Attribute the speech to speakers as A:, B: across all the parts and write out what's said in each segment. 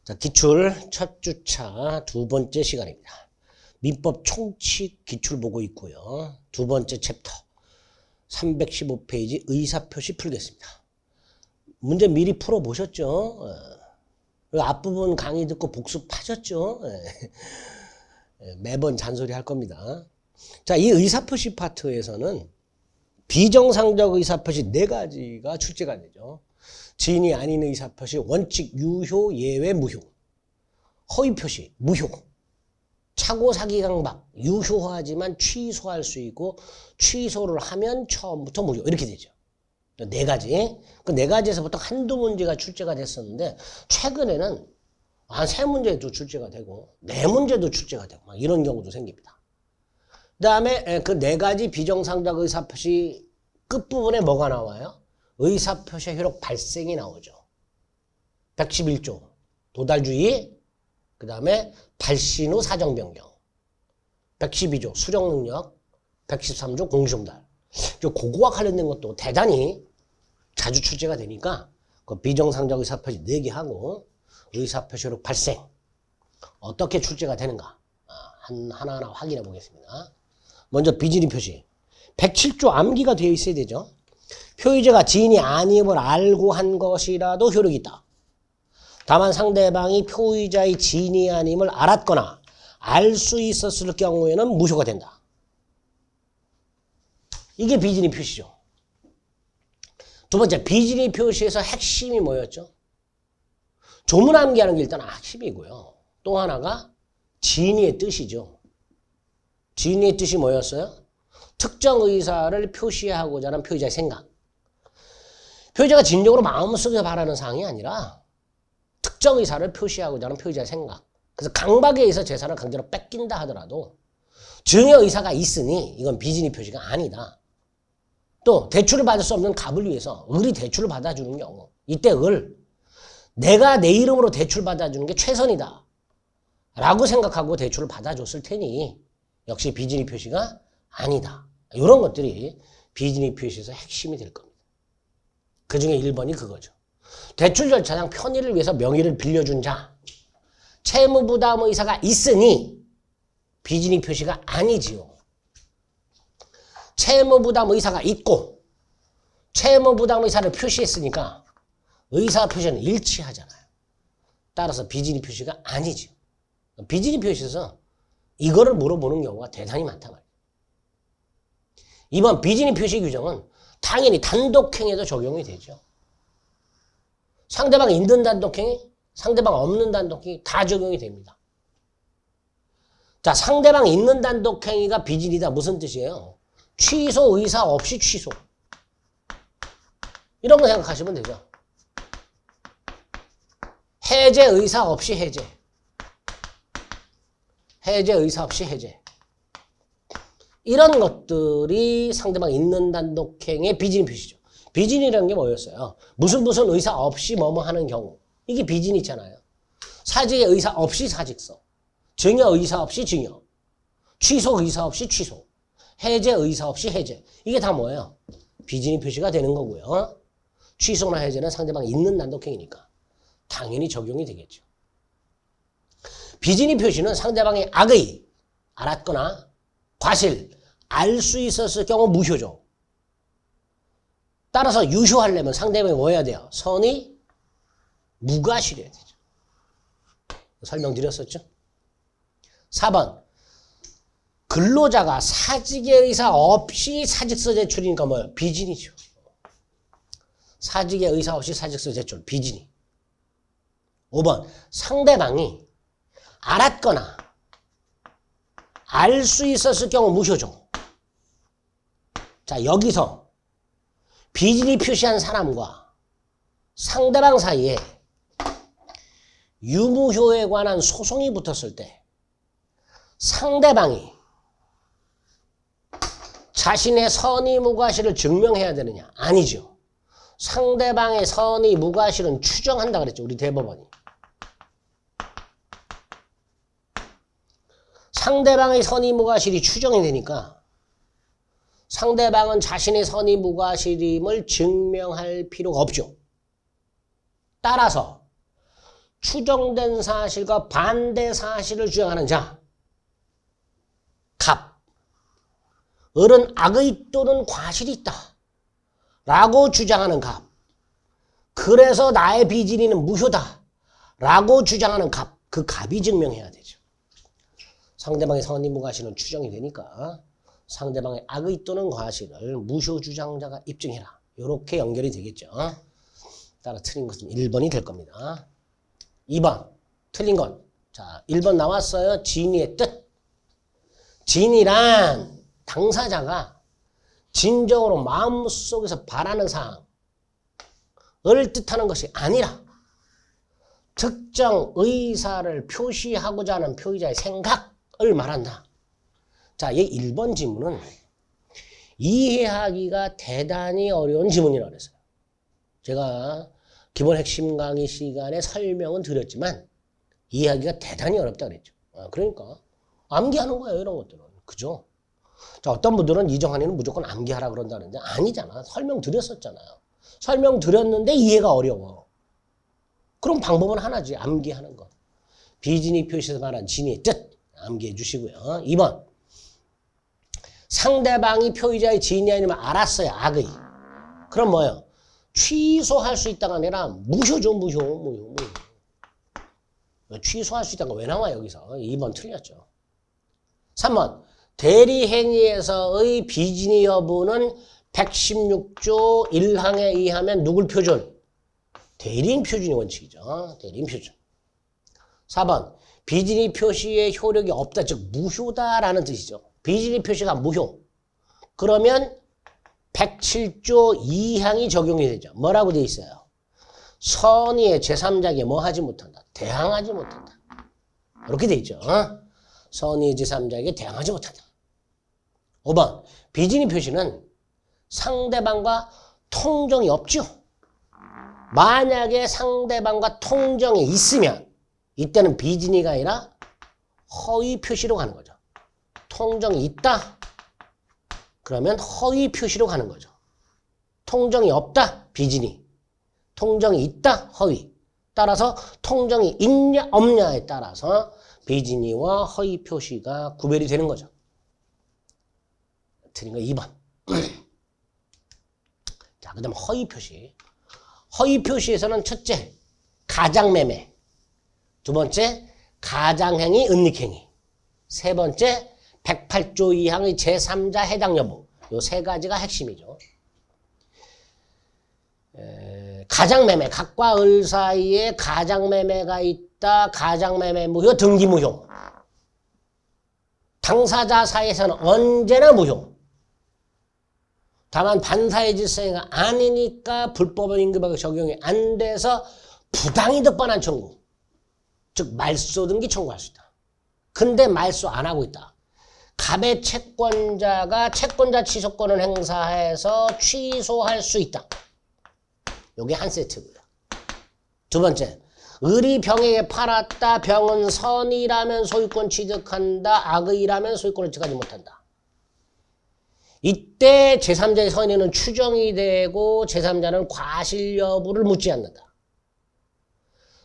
A: 자, 기출 첫 주차 두 번째 시간입니다. 민법 총칙 기출 보고 있고요. 두 번째 챕터 315페이지 의사표시 풀겠습니다. 문제 미리 풀어보셨죠? 앞부분 강의 듣고 복습하셨죠? 매번 잔소리 할 겁니다. 자, 이 의사표시 파트에서는 비정상적 의사표시 4가지가 출제가 되죠. 지인이 아닌 의사표시, 원칙, 유효, 예외, 무효. 허위표시, 무효. 착오, 사기, 강박, 유효하지만 취소할 수 있고 취소를 하면 처음부터 무효. 이렇게 되죠. 4가지. 그 4가지에서 보통 한두 문제가 출제가 됐었는데 최근에는 한 3문제도 출제가 되고 4문제도 출제가 되고 막 이런 경우도 생깁니다. 그 다음에 그 4가지 비정상적 의사표시 끝부분에 뭐가 나와요? 의사표시 효력 발생이 나오죠. 111조 도달주의, 그 다음에 발신 후 사정변경, 112조 수령능력, 113조 공시송달. 그거와 관련된 것도 대단히 자주 출제가 되니까 그 비정상적 의사표시 4개 하고 의사표시 효력 발생 어떻게 출제가 되는가 하나하나 확인해 보겠습니다. 먼저 비진의 표시 107조 암기가 되어 있어야 되죠. 표의자가 지인이 아님을 알고 한 것이라도 효력이 있다. 다만 상대방이 표의자의 지인이 아님을 알았거나 알 수 있었을 경우에는 무효가 된다. 이게 비진의 표시죠. 두 번째, 비진의 표시에서 핵심이 뭐였죠? 조문 암기하는 게 일단 핵심이고요. 또 하나가 진의의 뜻이죠. 진의의 뜻이 뭐였어요? 특정 의사를 표시하고자 하는 표의자의 생각. 표의자가 진정으로 마음속에서 바라는 사항이 아니라 특정 의사를 표시하고자 하는 표의자의 생각. 그래서 강박에 의해서 재산을 강제로 뺏긴다 하더라도 증여 의사가 있으니 이건 비진의 표시가 아니다. 또 대출을 받을 수 없는 갑을 위해서 을이 대출을 받아주는 경우 이때 내가 내 이름으로 대출 받아주는 게 최선이다 라고 생각하고 대출을 받아줬을 테니 역시 비진의 표시가 아니다. 이런 것들이 비진의 표시에서 핵심이 될 겁니다. 그 중에 1번이 그거죠. 대출 절차상 편의를 위해서 명의를 빌려준 자, 채무부담 의사가 있으니 비진의 표시가 아니지요. 채무부담 의사가 있고 채무부담 의사를 표시했으니까 의사 표시는 일치하잖아요. 따라서 비진의 표시가 아니죠. 비진의 표시에서 이거를 물어보는 경우가 대단히 많단 말이에요. 이번 비진의 표시 규정은 당연히 단독행위에도 적용이 되죠. 상대방 있는 단독행위, 상대방 없는 단독행위 다 적용이 됩니다. 자, 상대방 있는 단독행위가 비진이다. 무슨 뜻이에요? 취소 의사 없이 취소. 이런 거 생각하시면 되죠. 해제 의사 없이 해제. 해제 의사 없이 해제. 이런 것들이 상대방 있는 단독행위의 비진의 표시죠. 비진이라는 게 뭐였어요? 무슨 의사 없이 뭐뭐 하는 경우. 이게 비진이 있잖아요. 사직의 의사 없이 사직서. 증여 의사 없이 증여. 취소 의사 없이 취소. 해제 의사 없이 해제. 이게 다 뭐예요? 비진의 표시가 되는 거고요. 취소나 해제는 상대방 있는 단독행위니까 당연히 적용이 되겠죠. 비진의 표시는 상대방의 악의, 알았거나 과실, 알 수 있었을 경우 무효죠. 따라서 유효하려면 상대방이 뭐 해야 돼요? 선의 무과실해야 되죠. 설명드렸었죠? 4번. 근로자가 사직의 의사 없이 사직서 제출이니까 뭐예요? 비진이죠. 사직의 의사 없이 사직서 제출, 비진이. 5번. 상대방이 알았거나 알 수 있었을 경우 무효죠. 자, 여기서 비진이 표시한 사람과 상대방 사이에 유무효에 관한 소송이 붙었을 때 상대방이 자신의 선의 무과실을 증명해야 되느냐? 아니죠. 상대방의 선의 무과실은 추정한다 그랬죠. 우리 대법원이. 상대방의 선의 무과실이 추정이 되니까 상대방은 자신의 선의 무과실임을 증명할 필요가 없죠. 따라서 추정된 사실과 반대 사실을 주장하는 자. 갑. 을은 악의 또는 과실이 있다. 라고 주장하는 갑. 그래서 나의 비진이는 무효다. 라고 주장하는 갑. 그 갑이 증명해야 되죠. 상대방의 선의 무과실은 추정이 되니까 상대방의 악의 또는 과실을 무효 주장자가 입증해라. 이렇게 연결이 되겠죠. 따라 틀린 것은 1번이 될 겁니다. 2번 틀린 건 자 1번 나왔어요. 진의의 뜻. 진이란 당사자가 진정으로 마음속에서 바라는 사항을 뜻하는 것이 아니라 특정 의사를 표시하고자 하는 표의자의 생각을 말한다. 자, 이 1번 지문은 이해하기가 대단히 어려운 지문이라고 그랬어요. 제가 기본 핵심 강의 시간에 설명은 드렸지만 이해하기가 대단히 어렵다 그랬죠. 그러니까 암기하는 거예요, 이런 것들은. 그죠? 자, 어떤 분들은 이정환이는 무조건 암기하라 그런다는데 아니잖아. 설명 드렸었잖아요. 설명 드렸는데 이해가 어려워. 그럼 방법은 하나지. 암기하는 거. 비진의 표시에서 말한 진의의 뜻 암기해 주시고요. 2번 상대방이 표의자의 진이 아니면 알았어요. 악의. 그럼 뭐예요? 취소할 수 있다가 아니라 무효죠. 무효. 취소할 수 있다는 거 왜 나와 여기서? 2번 틀렸죠. 3번 대리행위에서의 비진의 여부는 116조 1항에 의하면 누굴 표준? 대리인 표준이 원칙이죠. 대리인 표준. 4번 비진의 표시의 효력이 없다. 즉 무효다라는 뜻이죠. 비진의 표시가 무효. 그러면 107조 2항이 적용이 되죠. 뭐라고 돼 있어요? 선의의 제3자에게 뭐 하지 못한다? 대항하지 못한다. 이렇게 돼 있죠. 선의의 제3자에게 대항하지 못한다. 5번 비진의 표시는 상대방과 통정이 없죠. 만약에 상대방과 통정이 있으면 이때는 비진의가 아니라 허위 표시로 가는 거죠. 통정이 있다? 그러면 허위 표시로 가는 거죠. 통정이 없다? 비진의. 통정이 있다? 허위. 따라서 통정이 있냐 없냐에 따라서 비진의와 허위 표시가 구별이 되는 거죠. 틀린 거 2번. 자, 그 다음 허위 표시. 허위 표시에서는 첫째, 가장매매. 두 번째, 가장행위, 은닉행위. 세 번째, 108조 2항의 제3자 해당 여부. 요 세 가지가 핵심이죠. 가장매매, 각과 을 사이에 가장매매가 있다. 가장매매 무효, 등기 무효. 당사자 사이에서는 언제나 무효. 다만 반사의 질서가 아니니까 불법의 임금하고 적용이 안 돼서 부당이득 반환 청구. 즉 말소 등기 청구할 수 있다. 근데 말소 안 하고 있다. 갑의 채권자가 채권자 취소권을 행사해서 취소할 수 있다. 요게 한 세트고요. 두 번째, 을이 병에게 팔았다. 병은 선이라면 소유권 취득한다. 악의라면 소유권을 취득하지 못한다. 이때 제3자의 선의는 추정이 되고 제3자는 과실 여부를 묻지 않는다.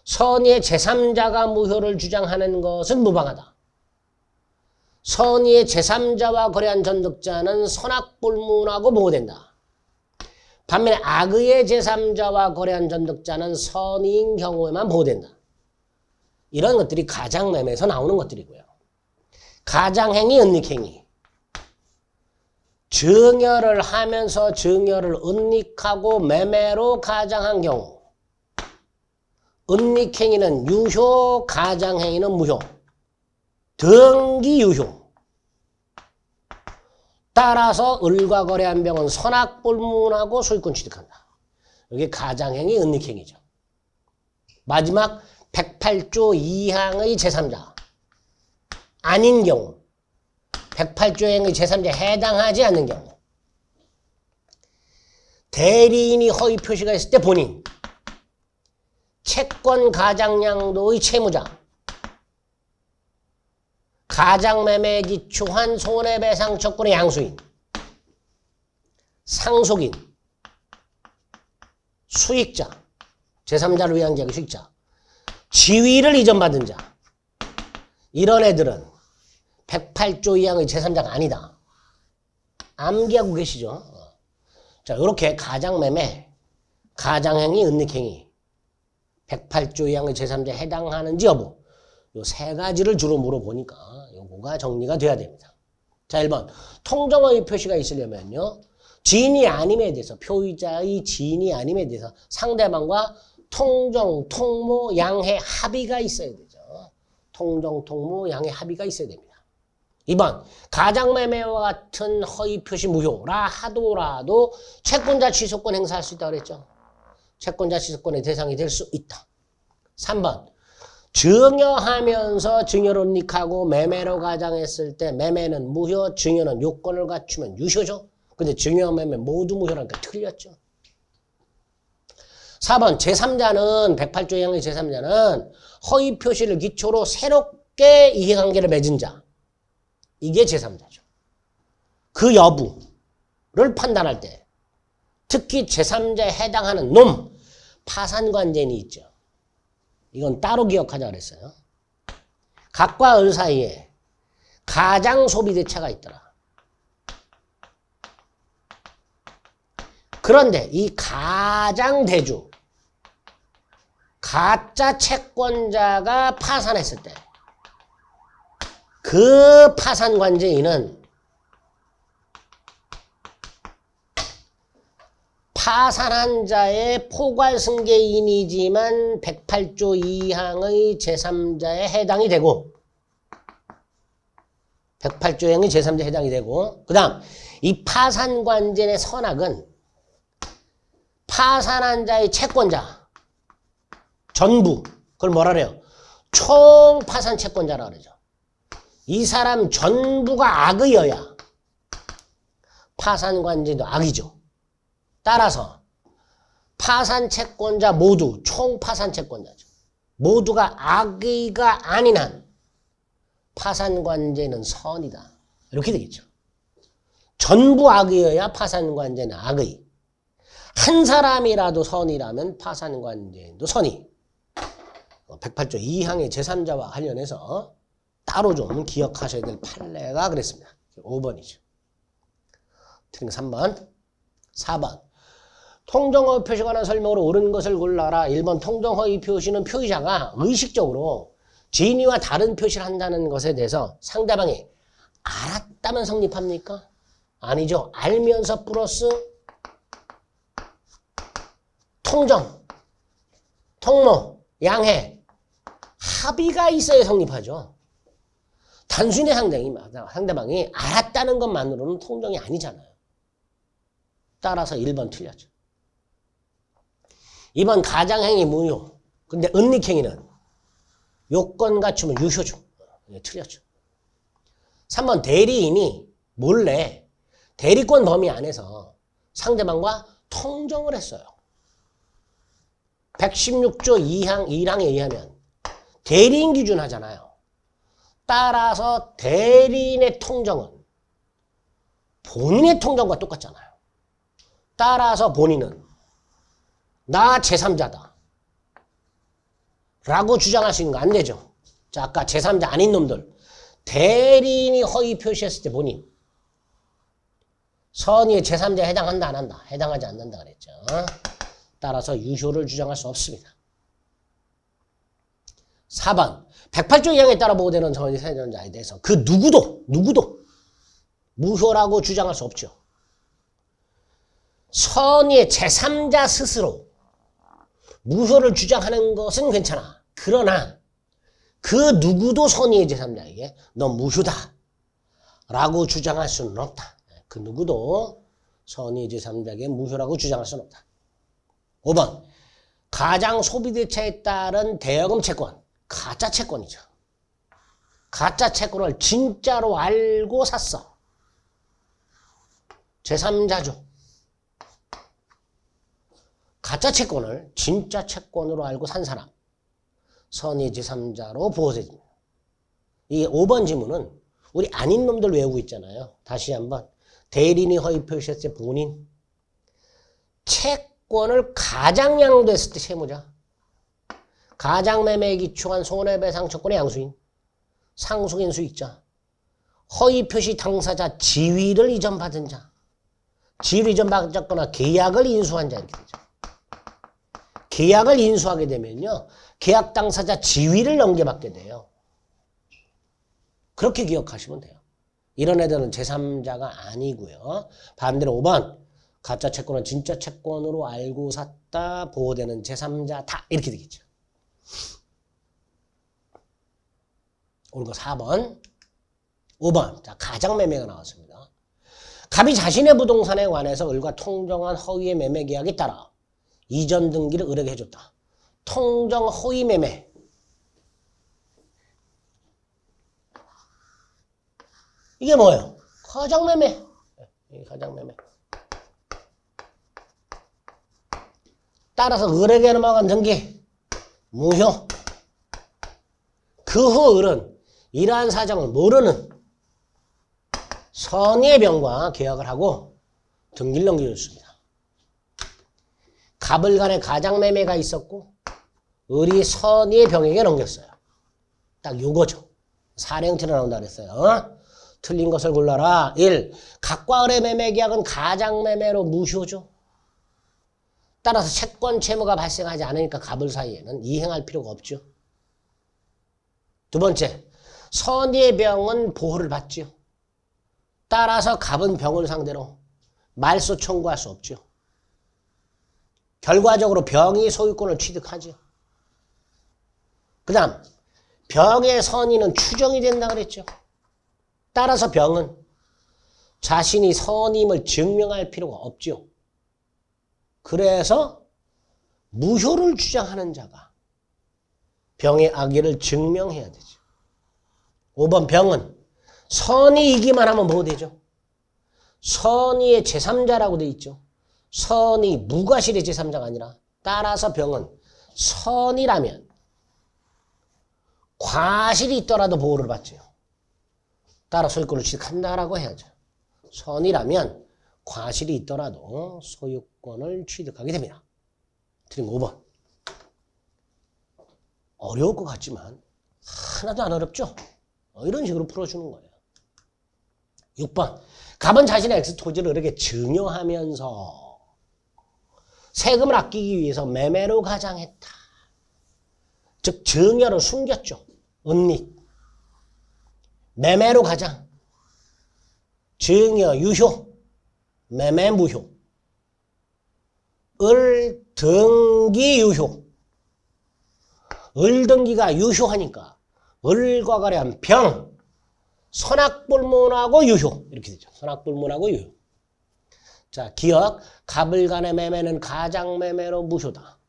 A: 선의의 제3자가 무효를 주장하는 것은 무방하다. 선의의 제3자와 거래한 전득자는 선악불문하고 보호된다. 반면에 악의의 제3자와 거래한 전득자는 선의인 경우에만 보호된다. 이런 것들이 가장매매에서 나오는 것들이고요. 가장행위, 은닉행위. 증여를 하면서 증여를 은닉하고 매매로 가장한 경우. 은닉행위는 유효, 가장행위는 무효. 등기 유효. 따라서 을과 거래한 병은 선악불문하고 소유권 취득한다. 이게 가장행위, 은닉행위죠. 마지막 108조 2항의 제3자. 아닌 경우. 108조 행위 제3자에 해당하지 않는 경우. 대리인이 허위 표시가 있을 때 본인. 채권 가장량도의 채무자. 가장매매에 기초한 손해배상 채권의 양수인. 상속인. 수익자. 제3자를 위한 계약의 수익자. 지위를 이전받은 자. 이런 애들은 108조 이항의 제3자가 아니다. 암기하고 계시죠? 자, 요렇게 가장매매, 가장행위, 은닉행위 108조 이항의 제3자에 해당하는지 여부 요 세 가지를 주로 물어보니까 요거가 정리가 돼야 됩니다. 자, 1번 통정의 표시가 있으려면요. 지인이 아님에 대해서 표의자의 지인이 아님에 대해서 상대방과 통정, 통모, 양해 합의가 있어야 되죠. 통정, 통모, 양해 합의가 있어야 됩니다. 2번 가장매매와 같은 허위 표시 무효라 하더라도 채권자 취소권 행사할 수 있다고 그랬죠. 채권자 취소권의 대상이 될 수 있다. 3번 증여하면서 증여를 은닉하고 매매로 가장했을 때 매매는 무효, 증여는 요건을 갖추면 유효죠. 근데 증여, 매매 모두 무효라니까 틀렸죠. 4번 제3자는 108조 이항의 제3자는 허위 표시를 기초로 새롭게 이해관계를 맺은 자. 이게 제3자죠. 그 여부를 판단할 때 특히 제3자에 해당하는 놈, 파산관계인이 있죠. 이건 따로 기억하자 그랬어요. 각과 을 사이에 가장 소비대차가 있더라. 그런데 이 가장 대주, 가짜 채권자가 파산했을 때 그 파산관제인은 파산한 자의 포괄승계인이지만 108조 이항의 제3자에 해당이 되고 108조 이항의 제3자에 해당이 되고 그 다음 이 파산관제인의 선악은 파산한 자의 채권자 전부 그걸 뭐라 그래요? 총파산 채권자라 그러죠. 이 사람 전부가 악의여야 파산관제도 악이죠. 따라서 파산 채권자 모두 총파산 채권자죠. 모두가 악의가 아닌 한 파산관제는 선이다. 이렇게 되겠죠. 전부 악의여야 파산관제는 악의. 한 사람이라도 선이라면 파산관제도 선이. 108조 2항의 제3자와 관련해서 따로 좀 기억하셔야 될 판례가 그랬습니다. 5번이죠. 틀린 거 3번. 4번. 통정허위 표시에 관한 설명으로 옳은 것을 골라라. 1번 통정허위 표시는 표의자가 의식적으로 지인이와 다른 표시를 한다는 것에 대해서 상대방이 알았다면 성립합니까? 아니죠. 알면서 플러스 통정, 통모, 양해, 합의가 있어야 성립하죠. 단순히 상대방이 알았다는 것만으로는 통정이 아니잖아요. 따라서 1번 틀렸죠. 2번 가장행위 무효. 근데 은닉행위는 요건 갖추면 유효죠. 틀렸죠. 3번 대리인이 몰래 대리권 범위 안에서 상대방과 통정을 했어요. 116조 2항 1항에 의하면 대리인 기준 하잖아요. 따라서 대리인의 통정은 본인의 통정과 똑같잖아요. 따라서 본인은 나 제3자다 라고 주장할 수 있는 거 안 되죠. 자, 아까 제3자 아닌 놈들 대리인이 허위 표시했을 때 본인 선의의 제3자에 해당한다 안 한다? 해당하지 않는다 그랬죠. 따라서 유효를 주장할 수 없습니다. 4번 108조 2항에 따라 보호되는 선의사전자에 대해서 그 누구도 무효라고 주장할 수 없죠. 선의의 제3자 스스로 무효를 주장하는 것은 괜찮아. 그러나 그 누구도 선의의 제3자에게 너 무효다 라고 주장할 수는 없다. 그 누구도 선의의 제3자에게 무효라고 주장할 수는 없다. 5번 가장 소비대차에 따른 대여금 채권 가짜 채권이죠. 가짜 채권을 진짜로 알고 샀어. 제3자죠. 가짜 채권을 진짜 채권으로 알고 산 사람 선의 제3자로 보호됩니다. 이 5번 지문은 우리 아닌 놈들 외우고 있잖아요. 다시 한번 대리인이 허위 표시했을 때 본인 채권을 가장 양도했을 때 채무자 가장매매에 기초한 손해배상 청구의 양수인 상속인 수익자 허위표시 당사자 지위를 이전받은 자 지위를 이전받았거나 계약을 인수한 자 이렇게 되죠. 계약을 인수하게 되면요. 계약 당사자 지위를 넘겨받게 돼요. 그렇게 기억하시면 돼요. 이런 애들은 제3자가 아니고요. 반대로 5번 가짜 채권은 진짜 채권으로 알고 샀다. 보호되는 제3자다. 이렇게 되겠죠. 오늘 거 4번. 5번. 자, 가장매매가 나왔습니다. 갑이 자신의 부동산에 관해서 을과 통정한 허위의 매매 계약에 따라 이전 등기를 을에게 해줬다. 통정 허위 매매. 이게 뭐예요? 가장매매. 가장매매. 따라서 을에게 넘어간 등기 무효. 그 후 을은 이러한 사정을 모르는 선의의 병과 계약을 하고 등기를 넘겨줬습니다. 갑을 간에 가장매매가 있었고 을이 선의의 병에게 넘겼어요. 딱 요거죠. 사례 형태로 나온다 그랬어요. 틀린 것을 골라라. 1. 갑과 을의 매매 계약은 가장매매로 무효죠. 따라서 채권 채무가 발생하지 않으니까 갑을 사이에는 이행할 필요가 없죠. 두 번째, 선의의 병은 보호를 받죠. 따라서 갑은 병을 상대로 말소 청구할 수 없죠. 결과적으로 병이 소유권을 취득하죠. 그 다음 병의 선의는 추정이 된다 그랬죠. 따라서 병은 자신이 선임을 증명할 필요가 없죠. 그래서 무효를 주장하는 자가 병의 악의를 증명해야 되죠. 5번 병은 선의이기만 하면 뭐 되죠? 선의의 제3자라고 돼 있죠. 선의 무과실의 제3자가 아니라 따라서 병은 선이라면 과실이 있더라도 보호를 받죠. 따라 소유권을 취득한다라고 해야죠. 선이라면 과실이 있더라도 소유권을 취득하게 됩니다. 틀린 거 5번. 어려울 것 같지만 하나도 안 어렵죠? 이런 식으로 풀어주는 거예요. 6번. 갑은 자신의 X토지를 을에게 증여하면서 세금을 아끼기 위해서 매매로 가장했다. 즉 증여를 숨겼죠. 은닉. 매매로 가장. 증여 유효. 매매 무효. 을 등기 유효. 을 등기가 유효하니까 을과 관련 병. 선악불문하고 유효. 이렇게 되죠. 선악불문하고 유효. 자, 기억. 갑을 간의 매매는 가장매매로 무효다.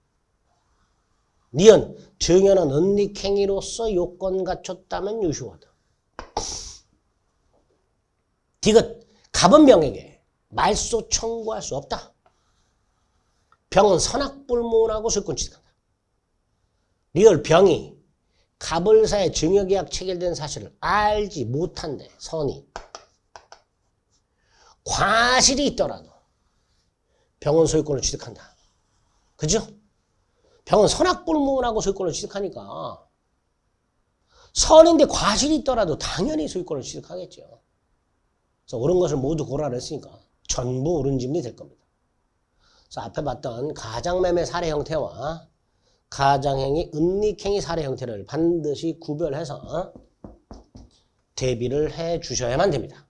A: 니은. 증여는 은닉행위로서 요건 갖췄다면 유효하다. 디귿. 갑은 병에게 말소 청구할 수 없다. 병은 선악불문하고 소유권 취득한다. 리을. 병이 갑을사의 증여계약 체결된 사실을 알지 못한데 선이 과실이 있더라도 병은 소유권을 취득한다. 그죠? 병은 선악불문하고 소유권을 취득하니까 선인데 과실이 있더라도 당연히 소유권을 취득하겠죠. 그래서 옳은 것을 모두 고라를 했으니까 전부 옳은 질문이 될 겁니다. 그래서 앞에 봤던 가장매매 사례 형태와 가장행위, 은닉행위 사례 형태를 반드시 구별해서 대비를 해 주셔야만 됩니다.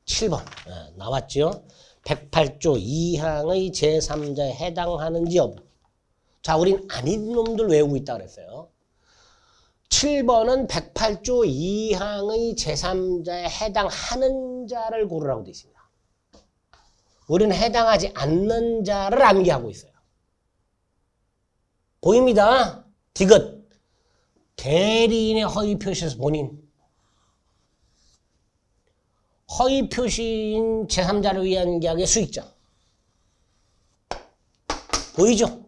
A: 7번 나왔죠. 108조 2항의 제3자에 해당하는지 여부. 자, 우린 아닌 놈들 외우고 있다 그랬어요. 7번은 108조 2항의 제3자에 해당하는 자를 고르라고 되어 있습니다. 우리는 해당하지 않는 자를 암기하고 있어요. 보입니다. 디귿. 대리인의 허위 표시에서 본인. 허위 표시인 제3자를 위한 계약의 수익자. 보이죠?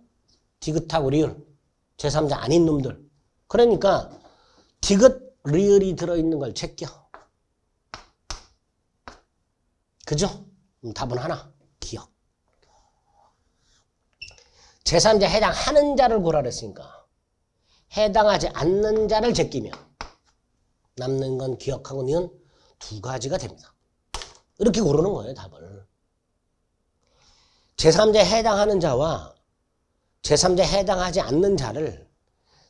A: 디귿하고 리을. 제3자 아닌 놈들. 그러니까 디귿, 리을이 들어있는 걸 제껴. 그죠? 답은 하나. 기억. 제3자에 해당하는 자를 고라 그랬으니까 해당하지 않는 자를 제끼면 남는 건 기억하고 니은 두 가지가 됩니다. 이렇게 고르는 거예요, 답을. 제3자에 해당하는 자와 제3자에 해당하지 않는 자를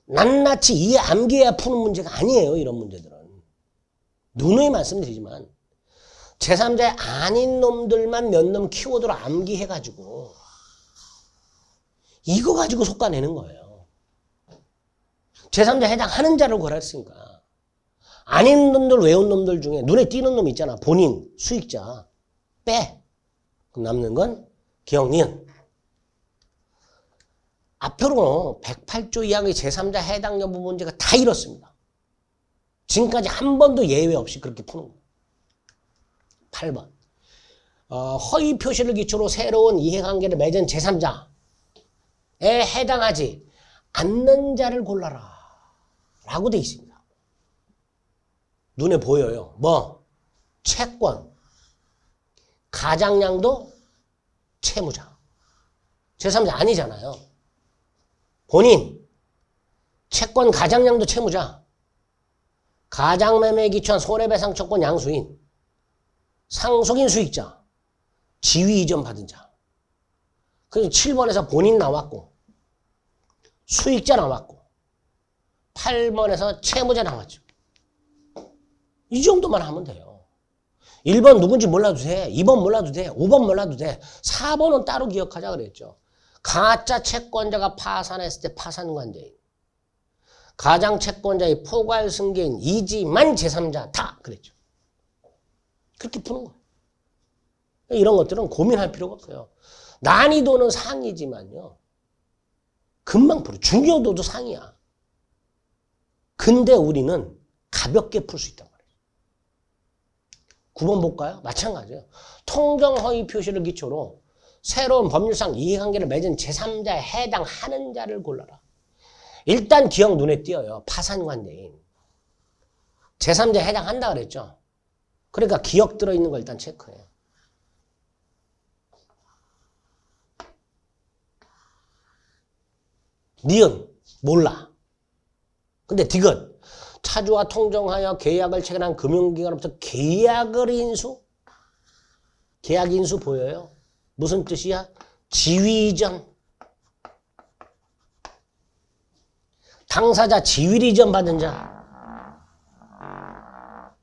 A: 낱낱이 이해 암기해야 푸는 문제가 아니에요, 이런 문제들은. 누누이 말씀드리지만 제3자에 아닌 놈들만 몇 놈 키워드로 암기해가지고 이거 가지고 속아내는 거예요. 제3자에 해당하는 자를 고라 했으니까 아닌 놈들 외운 놈들 중에 눈에 띄는 놈 있잖아. 본인, 수익자 빼. 그럼 남는 건 기억, 니은. 앞으로 108조 2항의 제3자 해당 여부 문제가 다 이렇습니다. 지금까지 한 번도 예외 없이 그렇게 푸는 거예요. 8번. 허위 표시를 기초로 새로운 이해관계를 맺은 제3자에 해당하지 않는 자를 골라라 라고 돼 있습니다. 눈에 보여요. 뭐? 채권, 가장량도 채무자. 제3자 아니잖아요. 본인, 채권 가장량도 채무자, 가장매매에 기초한 손해배상 채권 양수인, 상속인 수익자, 지위 이전 받은 자. 그래서 7번에서 본인 나왔고, 수익자 나왔고, 8번에서 채무자 나왔죠. 이 정도만 하면 돼요. 1번 누군지 몰라도 돼. 2번 몰라도 돼. 5번 몰라도 돼. 4번은 따로 기억하자 그랬죠. 가짜 채권자가 파산했을 때 파산관계인, 가장 채권자의 포괄 승계인 이지만 제3자다 그랬죠. 그렇게 푸는 거예요. 이런 것들은 고민할 필요가 없어요. 난이도는 상이지만요. 금방 풀어. 중요도도 상이야. 근데 우리는 가볍게 풀 수 있단 말이에요. 9번 볼까요? 마찬가지예요. 통정 허위 표시를 기초로 새로운 법률상 이해관계를 맺은 제3자에 해당하는 자를 골라라. 일단 기억 눈에 띄어요. 파산관계인. 제3자에 해당한다 그랬죠. 그러니까 기억 들어있는 걸 일단 체크해요. 니은 몰라. 근데 디귿 차주와 통정하여 계약을 체결한 금융기관으로부터 계약을 인수? 계약 인수 보여요? 무슨 뜻이야? 지위 이전. 당사자 지위 이전 받은 자.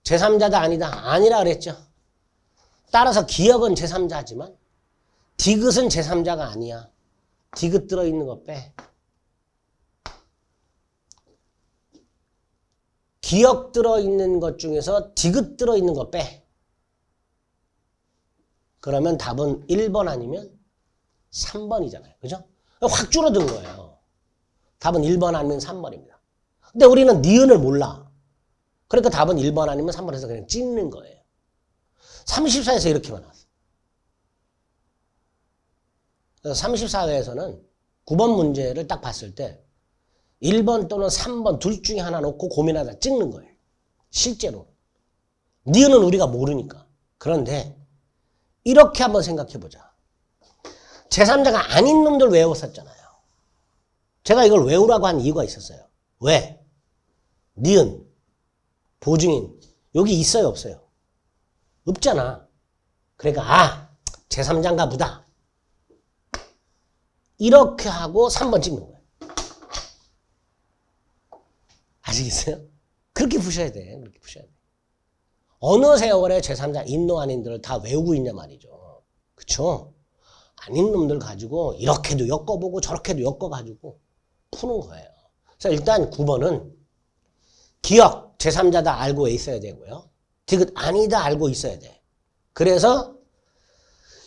A: 제3자다 아니다. 아니라 그랬죠. 따라서 기억은 제3자지만 디귿은 제3자가 아니야. 디귿 들어있는 거 빼. 기억 들어있는 것 중에서 디귿 들어있는 거 빼. 그러면 답은 1번 아니면 3번이잖아요. 그죠? 확 줄어든 거예요. 답은 1번 아니면 3번입니다. 근데 우리는 니은을 몰라. 그러니까 답은 1번 아니면 3번에서 그냥 찍는 거예요. 34에서 이렇게만 나왔어요. 그래서 34회에서는 9번 문제를 딱 봤을 때 1번 또는 3번 둘 중에 하나 놓고 고민하다 찍는 거예요. 실제로. 니은은 우리가 모르니까. 그런데 이렇게 한번 생각해보자. 제3자가 아닌 놈들 외웠었잖아요. 제가 이걸 외우라고 한 이유가 있었어요. 왜? 니은, 보증인 여기 있어요 없어요? 없잖아. 그러니까 제3자인가 보다. 이렇게 하고 3번 찍는 거예요. 아시겠어요? 그렇게 푸셔야 돼. 그렇게 푸셔야 돼. 어느 세월에 제3자 인노 아닌들을 다 외우고 있냐 말이죠. 그쵸? 아닌 놈들 가지고 이렇게도 엮어보고 저렇게도 엮어가지고 푸는 거예요. 그래서 일단 9번은 기억, 제3자다 알고 있어야 되고요. 디귿 아니다 알고 있어야 돼. 그래서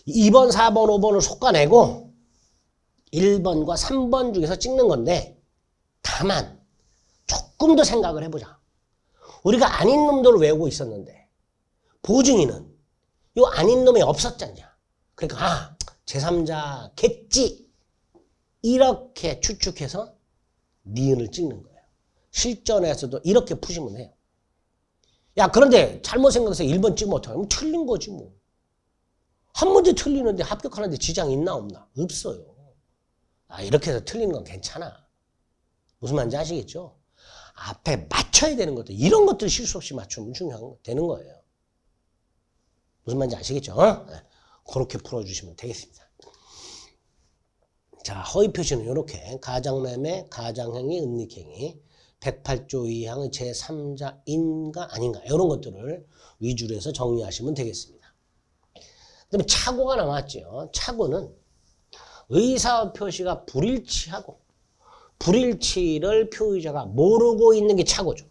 A: 2번, 4번, 5번을 솎아내고 1번과 3번 중에서 찍는 건데 다만 조금 더 생각을 해보자. 우리가 아닌 놈들을 외우고 있었는데 보증인은 이 아닌 놈이 없었잖냐. 그러니까 제3자겠지. 이렇게 추측해서 니은을 찍는 거예요. 실전에서도 이렇게 푸시면 해요. 야 그런데 잘못 생각해서 1번 찍으면 어떡해? 그럼 틀린 거지 뭐. 한 문제 틀리는데 합격하는데 지장 있나 없나? 없어요. 이렇게 해서 틀리는 건 괜찮아. 무슨 말인지 아시겠죠? 앞에 맞춰야 되는 것들, 이런 것들 실수 없이 맞추면 되는 거예요. 무슨 말인지 아시겠죠? 네. 그렇게 풀어주시면 되겠습니다. 자, 허위 표시는 이렇게 가장매매, 가장행위, 은닉행위, 108조 2항의 제3자인가 아닌가 이런 것들을 위주로 해서 정리하시면 되겠습니다. 그다음에 착오가 나왔죠. 착오는 의사 표시가 불일치하고 불일치를 표의자가 모르고 있는 게 착오죠.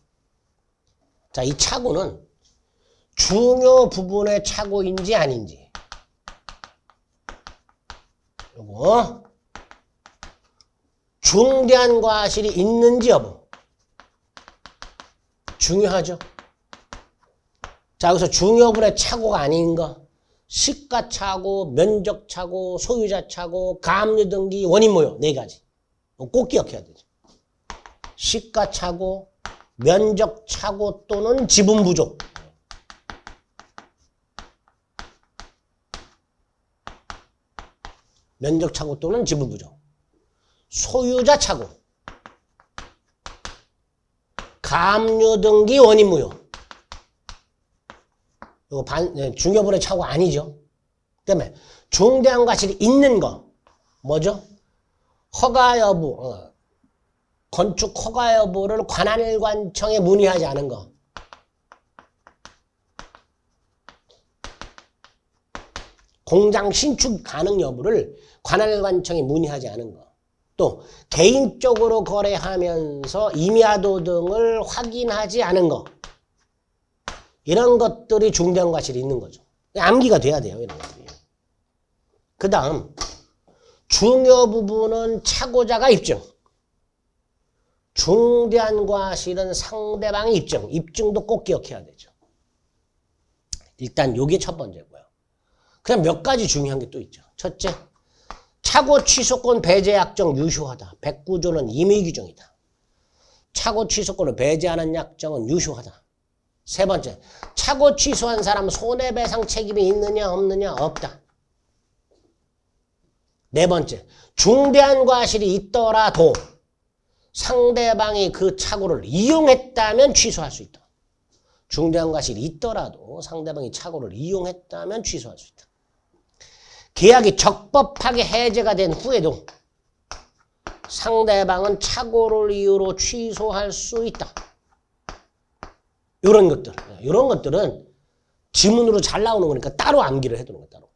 A: 자, 이 착오는 중요 부분의 착오인지 아닌지 요거 중대한 과실이 있는지 여부 중요하죠. 자, 여기서 중요분의 착오가 아닌 거 시가착오, 면적착오, 소유자착오, 가압류등기, 원인무효 4가지 꼭 기억해야 되죠. 시가착오, 면적착오 또는 지분부족 면적착오 또는 지분부족 소유자착오 가압류등기, 원인무효 이거 중요분의 착오 아니죠. 그다음에 중대한 과실이 있는 거 뭐죠? 허가 여부, 건축 허가 여부를 관할관청에 문의하지 않은 거. 공장 신축 가능 여부를 관할관청에 문의하지 않은 거. 또 개인적으로 거래하면서 임야도 등을 확인하지 않은 거. 이런 것들이 중대한 과실이 있는 거죠. 암기가 돼야 돼요. 이런 것들이. 그 다음 중요 부분은 착오자가 입증. 중대한 과실은 상대방의 입증. 입증도 꼭 기억해야 되죠. 일단 요게 첫 번째고요. 그냥 몇 가지 중요한 게 또 있죠. 첫째, 착오 취소권 배제 약정 유효하다. 109조는 임의 규정이다. 착오 취소권을 배제하는 약정은 유효하다. 세 번째, 착오 취소한 사람 손해배상 책임이 있느냐 없느냐 없다. 네 번째, 중대한 과실이 있더라도 상대방이 그 착오를 이용했다면 취소할 수 있다. 중대한 과실이 있더라도 상대방이 착오를 이용했다면 취소할 수 있다. 계약이 적법하게 해제가 된 후에도 상대방은 착오를 이유로 취소할 수 있다. 이런 것들, 이런 것들은 지문으로 잘 나오는 거니까 따로 암기를 해두는 거예요. 따로.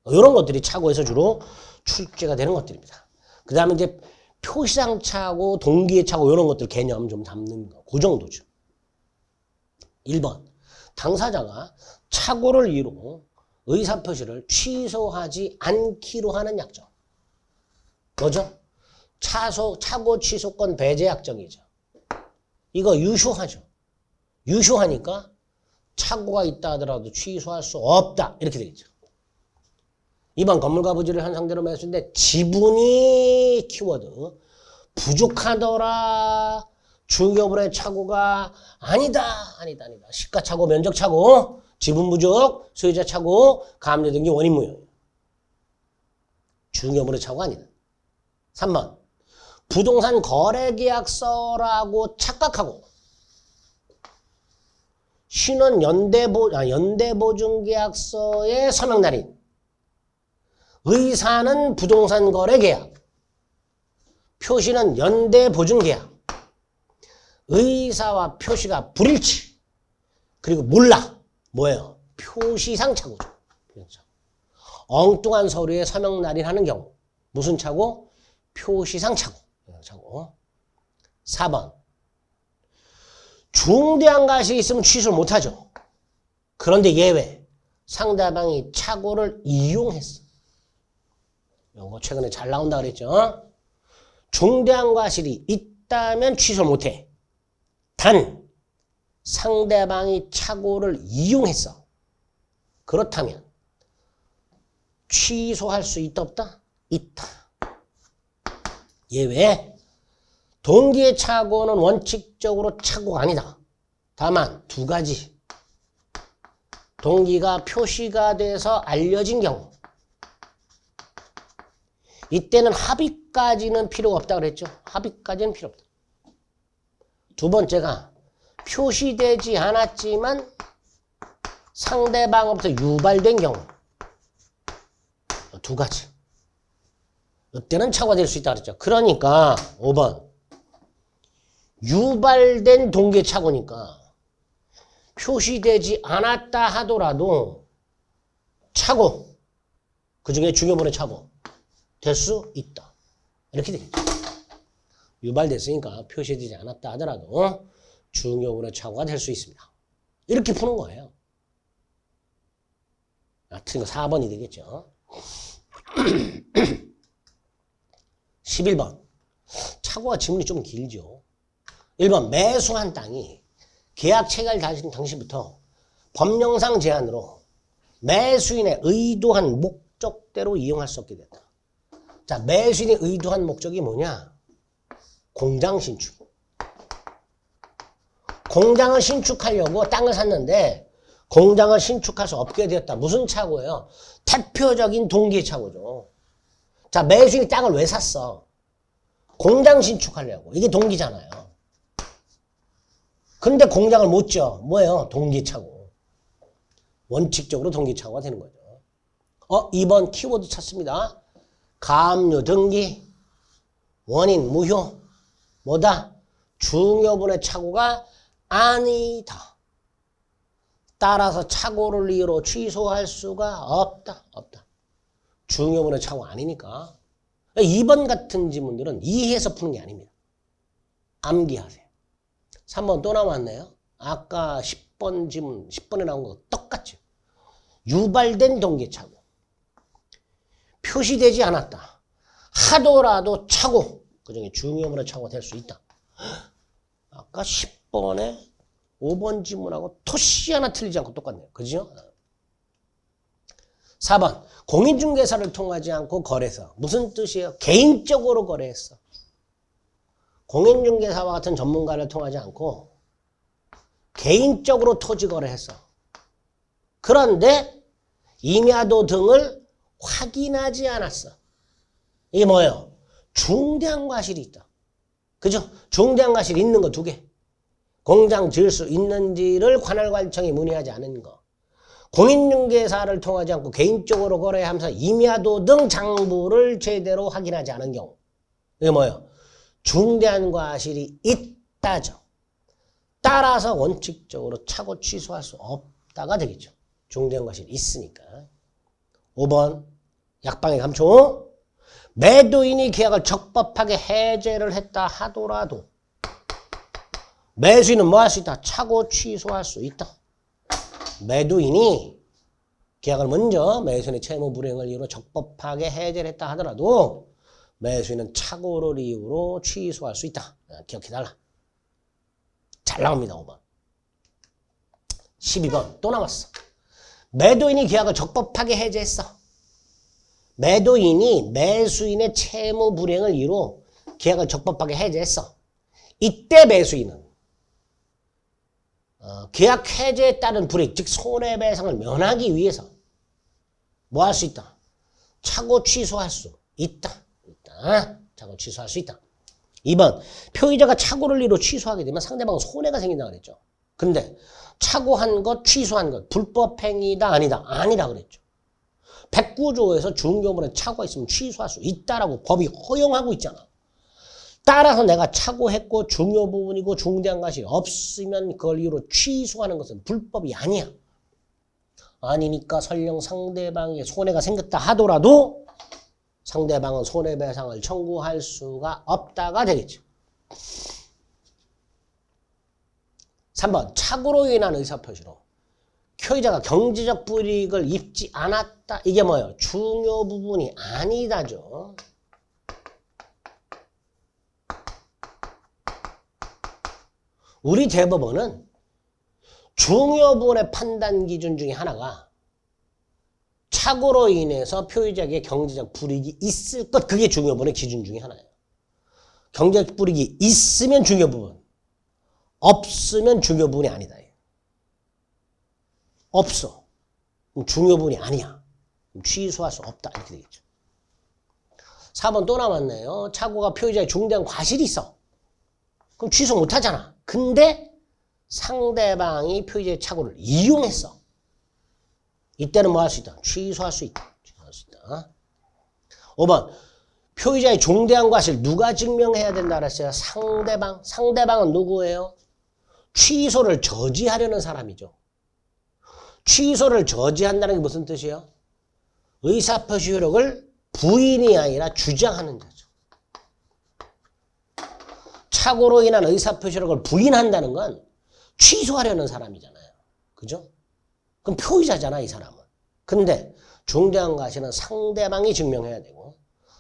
A: 이런 것들이 착오에서 주로 출제가 되는 것들입니다. 그 다음에 이제 표시상 착오, 동기의 착오 이런 것들 개념 좀 담는 거. 그 정도죠. 1번. 당사자가 착오를 이유로 의사표시를 취소하지 않기로 하는 약정. 뭐죠? 착오 취소권 배제 약정이죠. 이거 유효하죠. 유효하니까 착오가 있다 하더라도 취소할 수 없다. 이렇게 되겠죠. 2번 건물과 부지를 한 상대로 매수인데 지분이 키워드. 부족하더라. 중요분의 착오가 아니다. 시가착오, 면적착오, 지분부족, 소유자착오, 가압류등기, 원인무효. 중요분의 착오가 아니다. 3번 부동산 거래계약서라고 착각하고 신원 연대보증계약서의 서명날인 의사는 부동산 거래계약 표시는 연대보증계약 의사와 표시가 불일치 그리고 몰라 뭐예요? 표시상 착오죠. 엉뚱한 서류에 서명날인하는 경우 무슨 착오? 표시상 착오. 4번 중대한 과실이 있으면 취소를 못하죠. 그런데 예외. 상대방이 착오를 이용했어. 이거 최근에 잘 나온다 그랬죠. 중대한 과실이 있다면 취소를 못해. 단 상대방이 착오를 이용했어. 그렇다면 취소할 수 있다 없다? 있다. 예외. 동기의 착오는 원칙적으로 착오가 아니다. 다만 2가지. 동기가 표시가 돼서 알려진 경우 이때는 합의까지는 필요가 없다 그랬죠. 합의까지는 필요 없다. 두 번째가 표시되지 않았지만 상대방으로부터 유발된 경우. 두 가지. 이때는 착오가 될 수 있다 그랬죠. 그러니까 5번 유발된 동계 착오니까 표시되지 않았다 하더라도 착오, 그중에 중요분의 착오 될 수 있다. 이렇게 되겠죠. 유발됐으니까 표시되지 않았다 하더라도 중요분의 착오가 될 수 있습니다. 이렇게 푸는 거예요. 틀린 거 4번이 되겠죠. 11번. 착오가 지문이 좀 길죠. 1번. 매수한 땅이 계약 체결 당시부터 법령상 제한으로 매수인의 의도한 목적대로 이용할 수 없게 됐다. 자, 매수인이 의도한 목적이 뭐냐? 공장 신축. 공장을 신축하려고 땅을 샀는데 공장을 신축할 수 없게 되었다. 무슨 착오예요? 대표적인 동기의 착오죠. 자, 매수인이 땅을 왜 샀어? 공장 신축하려고. 이게 동기잖아요. 근데 공장을 못 지어. 뭐예요? 동기 착오. 원칙적으로 동기 착오가 되는 거죠. 2번 키워드 찾습니다. 가압류 등기, 원인 무효, 뭐다? 중요분의 착오가 아니다. 따라서 착오를 이유로 취소할 수가 없다. 중요분의 착오 아니니까. 2번 같은 지문들은 이해해서 푸는 게 아닙니다. 암기하세요. 3번 또 남았네요. 아까 10번 지문, 10번에 나온 거 똑같죠. 유발된 동기 착오. 표시되지 않았다 하더라도 착오, 그중에 중요분의 착오가 될 수 있다. 아까 10번에 5번 지문하고 토시 하나 틀리지 않고 똑같네요. 그죠? 4번 공인중개사를 통하지 않고 거래했어. 무슨 뜻이에요? 개인적으로 거래했어. 공인중개사와 같은 전문가를 통하지 않고 개인적으로 토지 거래했어. 그런데 임야도 등을 확인하지 않았어. 이게 뭐예요? 중대한 과실이 있다. 그죠? 중대한 과실이 있는 거 두 개. 공장 지을 수 있는지를 관할관청이 문의하지 않은 거. 공인중개사를 통하지 않고 개인적으로 거래하면서 임야도 등 장부를 제대로 확인하지 않은 경우. 이게 뭐예요? 중대한 과실이 있다죠. 따라서 원칙적으로 착오 취소할 수 없다가 되겠죠. 중대한 과실이 있으니까. 5번 약방의 감초. 매도인이 계약을 적법하게 해제를 했다 하더라도 매수인은 뭐 할 수 있다? 착오 취소할 수 있다. 매도인이 계약을 먼저 매수인의 채무 불이행을 이유로 적법하게 해제를 했다 하더라도 매수인은 착오를 이유로 취소할 수 있다. 기억해달라. 잘 나옵니다. 5번. 12번 또 남았어. 매도인이 계약을 적법하게 해제했어. 매도인이 매수인의 채무 불이행을 이유로 계약을 적법하게 해제했어. 이때 매수인은 계약 해제에 따른 불이익, 즉 손해배상을 면하기 위해서 뭐 할 수 있다? 착오 취소할 수 있다. 착오 취소할 수 있다. 2번 표의자가 착오를 이유로 취소하게 되면 상대방은 손해가 생긴다고 그랬죠. 근데 착오한 것, 취소한 것 불법행위다 아니다? 아니라 그랬죠. 109조에서 중개업원에 착오가 있으면 취소할 수 있다라고 법이 허용하고 있잖아. 따라서 내가 착오했고 중요 부분이고 중대한 과실이 없으면 그걸 이유로 취소하는 것은 불법이 아니야. 아니니까 설령 상대방에 손해가 생겼다 하더라도 상대방은 손해배상을 청구할 수가 없다가 되겠죠. 3번 착오로 인한 의사표시로 표의자가 경제적 불이익을 입지 않았다. 이게 뭐예요? 중요 부분이 아니다죠. 우리 대법원은 중요 부분의 판단 기준 중에 하나가 착오로 인해서 표의자에게 경제적 불이익이 있을 것, 그게 중요 부분의 기준 중에 하나예요. 경제적 불이익이 있으면 중요 부분, 없으면 중요 부분이 아니다. 없어. 그럼 중요 부분이 아니야. 그럼 취소할 수 없다. 이렇게 되겠죠. 4번 또 남았네요. 착오가 표의자의 중대한 과실이 있어. 그럼 취소 못하잖아. 근데 상대방이 표의자의 착오를 이용했어. 이때는 뭐 할 수 있다? 취소할 수 있다. 취소할 수 있다. 5번 표의자의 중대한 과실 누가 증명해야 된다 그랬어요? 상대방. 상대방은 누구예요? 취소를 저지하려는 사람이죠. 취소를 저지한다는 게 무슨 뜻이에요? 의사표시 효력을 부인이 아니라 주장하는 자죠. 착오로 인한 의사표시 효력을 부인한다는 건 취소하려는 사람이잖아요. 그죠? 그럼 표의자잖아, 이 사람은. 근데 중대한 과실은 상대방이 증명해야 되고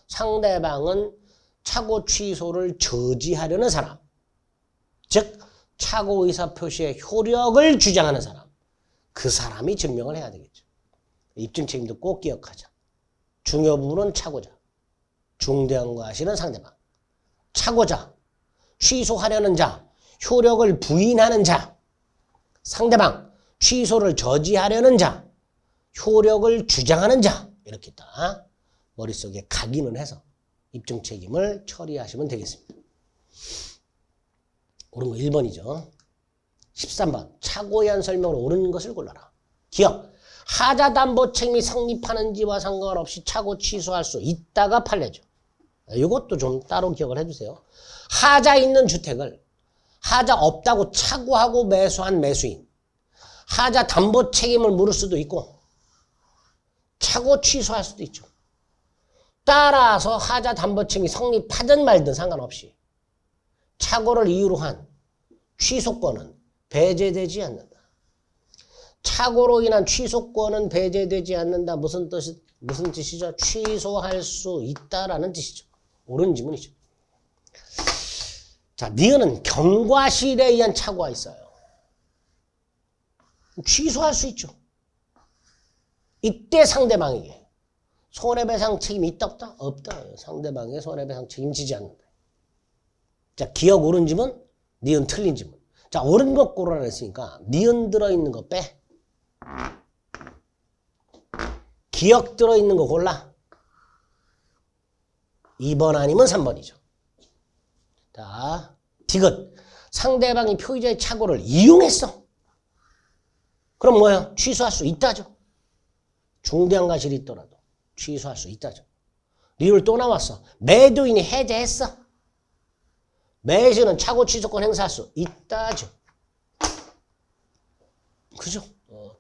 A: 상대방은 착오 취소를 저지하려는 사람. 즉 착오 의사표시의 효력을 주장하는 사람. 그 사람이 증명을 해야 되겠죠. 입증 책임도 꼭 기억하자. 중요 부분은 착오자. 중대한 과실은 상대방. 착오자. 취소하려는 자. 효력을 부인하는 자. 상대방. 취소를 저지하려는 자. 효력을 주장하는 자. 이렇게 딱 머릿속에 각인을 해서 입증 책임을 처리하시면 되겠습니다. 옳은 거 1번이죠. 13번. 착오에 한 설명으로 옳은 것을 골라라. 기억. 하자 담보 책임이 성립하는지와 상관없이 착오 취소할 수 있다가 판례죠. 이것도 좀 따로 기억을 해주세요. 하자 있는 주택을 하자 없다고 착오하고 매수한 매수인. 하자 담보 책임을 물을 수도 있고 착오 취소할 수도 있죠. 따라서 하자 담보 책임이 성립하든 말든 상관없이 착오를 이유로 한 취소권은 배제되지 않는다. 착오로 인한 취소권은 배제되지 않는다. 무슨 뜻이죠? 취소할 수 있다라는 뜻이죠. 옳은 지문이죠. 자, 니은은 경과실에 의한 착오가 있어요. 취소할 수 있죠. 이때 상대방에게 손해배상 책임이 있다 없다? 없다. 상대방의 손해배상 책임지지 않는다. 자, 기억 옳은 지문, 니은 틀린 지문. 자, 옳은 것 고르라 했으니까 니은 들어있는 거 빼. 기억 들어있는 거 골라. 2번 아니면 3번이죠. 자, 디귿. 상대방이 표의자의 착오를 이용했어. 그럼 뭐예요? 취소할 수 있다죠. 중대한 과실이 있더라도 취소할 수 있다죠. 리을 또 나왔어. 매도인이 해제했어. 매수는 착오 취소권 행사할 수 있다죠. 그죠?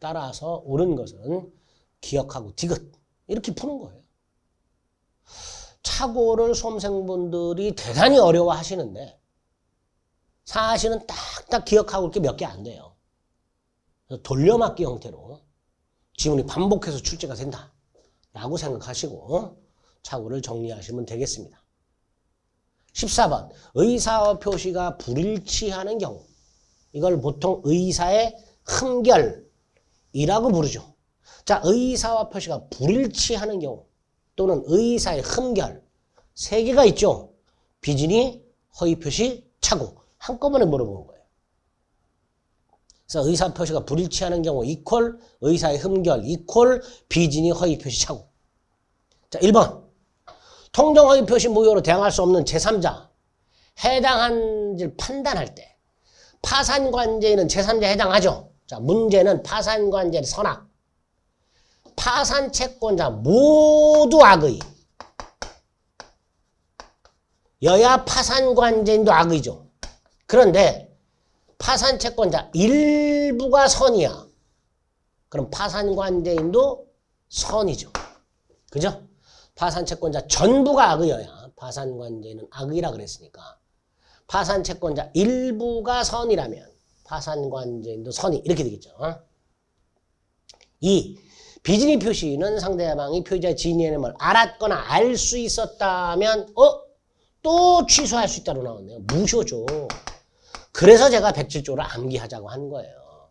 A: 따라서 옳은 것은 기억하고 디귿 이렇게 푸는 거예요. 착오를 수험생분들이 대단히 어려워하시는데 사실은 딱딱 기억하고 이렇게 몇 개 안 돼요. 돌려막기 형태로 지문이 반복해서 출제가 된다 라고 생각하시고 착오를 정리하시면 되겠습니다. 14번 의사와 표시가 불일치하는 경우 이걸 보통 의사의 흠결이라고 부르죠. 자, 의사와 표시가 불일치하는 경우 또는 의사의 흠결 세 개가 있죠. 비진이, 허위표시, 착오 한꺼번에 물어보는 거예요. 그래서 의사 표시가 불일치하는 경우 이퀄 의사의 흠결 이퀄 비진이, 허위표시, 착오. 자, 1번 통정 허위표시 무효로 대항할 수 없는 제3자 해당한지를 판단할 때 파산관제인은 제3자에 해당하죠. 자, 문제는 파산관제의 선악 파산채권자 모두 악의 여야 파산관제인도 악의죠. 그런데 파산채권자 일부가 선이야. 그럼 파산관제인도 선이죠. 그죠? 파산채권자 전부가 악의여야 파산관제인은 악의라 그랬으니까 파산채권자 일부가 선이라면 파산관제인도 선이 이렇게 되겠죠. 2. 비진이 표시는 상대방이 표의자의 진위의 알았거나 알 수 있었다면 또 취소할 수 있다고 나왔네요. 무효죠. 그래서 제가 107조를 암기하자고 한 거예요.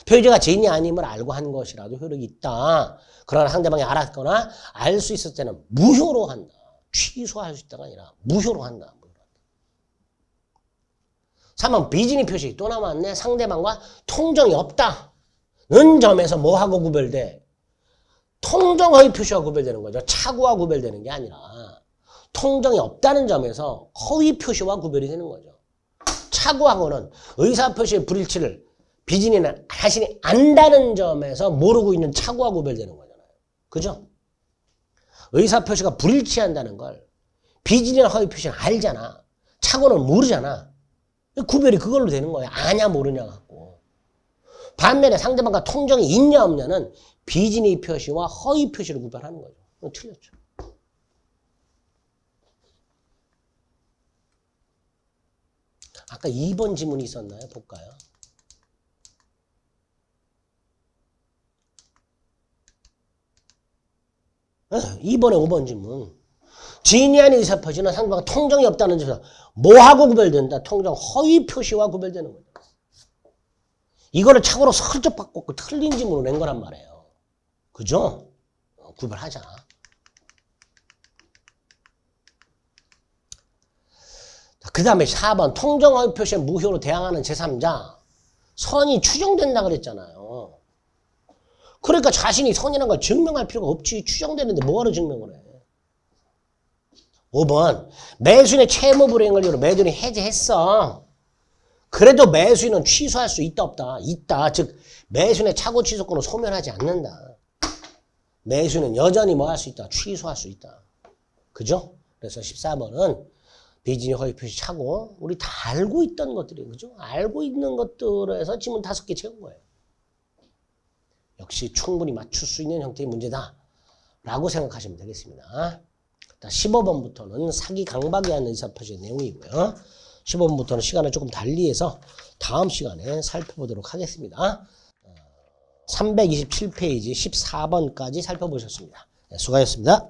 A: 표의자가 진위 아님을 알고 한 것이라도 효력이 있다. 그러나 상대방이 알았거나 알 수 있을 때는 무효로 한다. 취소할 수 있다가 아니라 무효로 한다. 3번 비진위 표시 또 남았네. 상대방과 통정이 없다는 점에서 뭐하고 구별돼? 통정 허위 표시와 구별되는 거죠. 착오와 구별되는 게 아니라 통정이 없다는 점에서 허위 표시와 구별이 되는 거죠. 착오하고는 의사표시의 불일치를 비진이나 자신이 안다는 점에서 모르고 있는 착오와 구별되는 거잖아요. 그죠? 의사표시가 불일치한다는 걸 비진이나 허위표시는 알잖아. 착오는 모르잖아. 구별이 그걸로 되는 거예요. 아냐 모르냐 갖고. 반면에 상대방과 통정이 있냐 없냐는 비진의 표시와 허위 표시를 구별하는 거죠. 틀렸죠. 아까 2번 지문이 있었나요? 볼까요? 2번에 5번 지문. 지인이 아닌 의사표시는 상대방과 통정이 없다는 점에서 뭐하고 구별된다? 통정 허위 표시와 구별되는 거죠. 이거를 착오로 슬쩍 바꿨고 틀린 지문으로 낸 거란 말이에요. 그죠? 구별하자. 그 다음에 4번 통정 허위 표시에 무효로 대항하는 제3자. 선이 추정된다 그랬잖아요. 그러니까 자신이 선이라는 걸 증명할 필요가 없지. 추정되는데 뭐하러 증명을 해. 5번 매수인의 채무불이행을 이유로 매도인이 해지했어. 그래도 매수인은 취소할 수 있다 없다? 있다. 즉 매수인의 착오 취소권을 소멸하지 않는다. 매수인은 여전히 뭐 할 수 있다? 취소할 수 있다. 그죠? 그래서 14번은 비진이 허위 표시 착오. 우리 다 알고 있던 것들이 그죠? 알고 있는 것들에서 지문 5개 채운 거예요. 역시 충분히 맞출 수 있는 형태의 문제다 라고 생각하시면 되겠습니다. 15번부터는 사기 강박에 대한 의사표시의 내용이고요. 15번부터는 시간을 조금 달리해서 다음 시간에 살펴보도록 하겠습니다. 327페이지 14번까지 살펴보셨습니다. 네, 수고하셨습니다.